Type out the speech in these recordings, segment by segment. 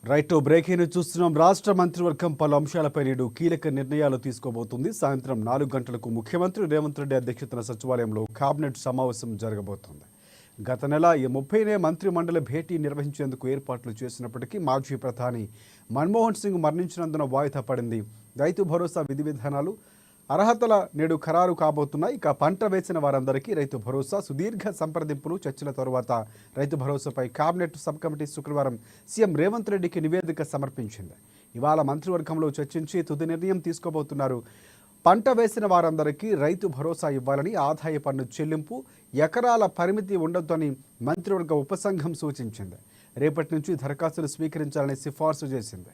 Right breaking చూస్తున్నాం. రాష్ట్ర మంత్రివర్గం పలు అంశాలపై నేడు కీలక నిర్ణయాలు తీసుకోబోతుంది. సాయంత్రం 4 గంటలకు ముఖ్యమంత్రి రేవంత్ రెడ్డి అధ్యక్షతన సచివాలయంలో కేబినెట్ సమావేశం జరగబోతోంది. గత నెల 30నే మంత్రి మండలి భేటీ నిర్వహించేందుకు ఏర్పాట్లు చేసినప్పటికీ మాజీ ప్రధాని మన్మోహన్ సింగ్ మరణించినందున వాయిదా పడింది. రైతు భరోసా విధి విధానాలు అర్హతల నేడు ఖరారు కాబోతున్నాయి. ఇక పంట వేసిన వారందరికీ రైతు భరోసా సుదీర్ఘ సంప్రదింపులు చర్చల తరువాత రైతు భరోసాపై కేబినెట్ సబ్ కమిటీ శుక్రవారం సీఎం రేవంత్ రెడ్డికి నివేదిక సమర్పించింది. ఇవాళ మంత్రివర్గంలో చర్చించి తుది నిర్ణయం తీసుకోబోతున్నారు. పంట వేసిన వారందరికీ రైతు భరోసా ఇవ్వాలని, ఆదాయ పన్ను చెల్లింపు, ఎకరాల పరిమితి ఉండొద్దని మంత్రివర్గ ఉపసంఘం సూచించింది. రేపటి నుంచి దరఖాస్తులు స్వీకరించాలని సిఫార్సు చేసింది.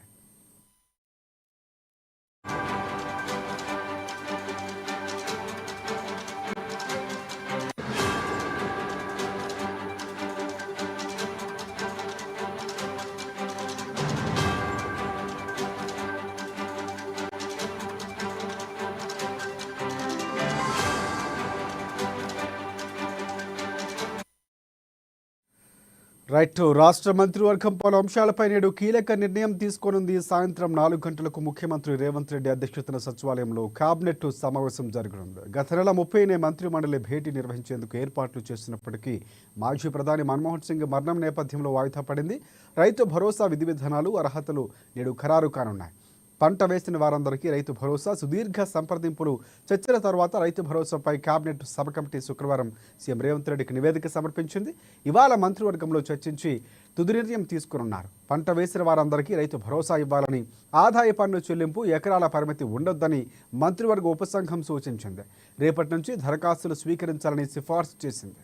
రైట్ రాష్ట్ర మంత్రివర్గం పలు అంశాలపై నేడు కీలక నిర్ణయం తీసుకోనుంది. సాయంత్రం 4 గంటలకు ముఖ్యమంత్రి రేవంత్ రెడ్డి అధ్యక్షతన సచివాలయంలో కేబినెట్ సమావేశం జరగనుంది. గత నెల 30నే మంత్రి మండలి భేటీ నిర్వహించేందుకు ఏర్పాట్లు చేసినప్పటికీ మాజీ ప్రధాని మన్మోహన్ సింగ్ మరణం నేపథ్యంలో వాయిదా పడింది. రైతు భరోసా విధి విధానాలు అర్హతలు నేడు ఖరారు కానున్నాయి. పంట వేసిన వారందరికీ రైతు భరోసా సుదీర్ఘ సంప్రదింపులు చర్చల తర్వాత రైతు భరోసాపై కేబినెట్ సబ్ కమిటీ శుక్రవారం సీఎం రేవంత్ రెడ్డికి నివేదిక సమర్పించింది. ఇవాళ మంత్రివర్గంలో చర్చించి తుది నిర్ణయం తీసుకున్నారు. పంట వేసిన వారందరికీ రైతు భరోసా ఇవ్వాలని, ఆదాయ పన్ను చెల్లింపు, ఎకరాల పరిమితి ఉండొద్దని మంత్రివర్గ ఉపసంఘం సూచించింది. రేపటి నుంచి దరఖాస్తులు స్వీకరించాలని సిఫార్సు చేసింది.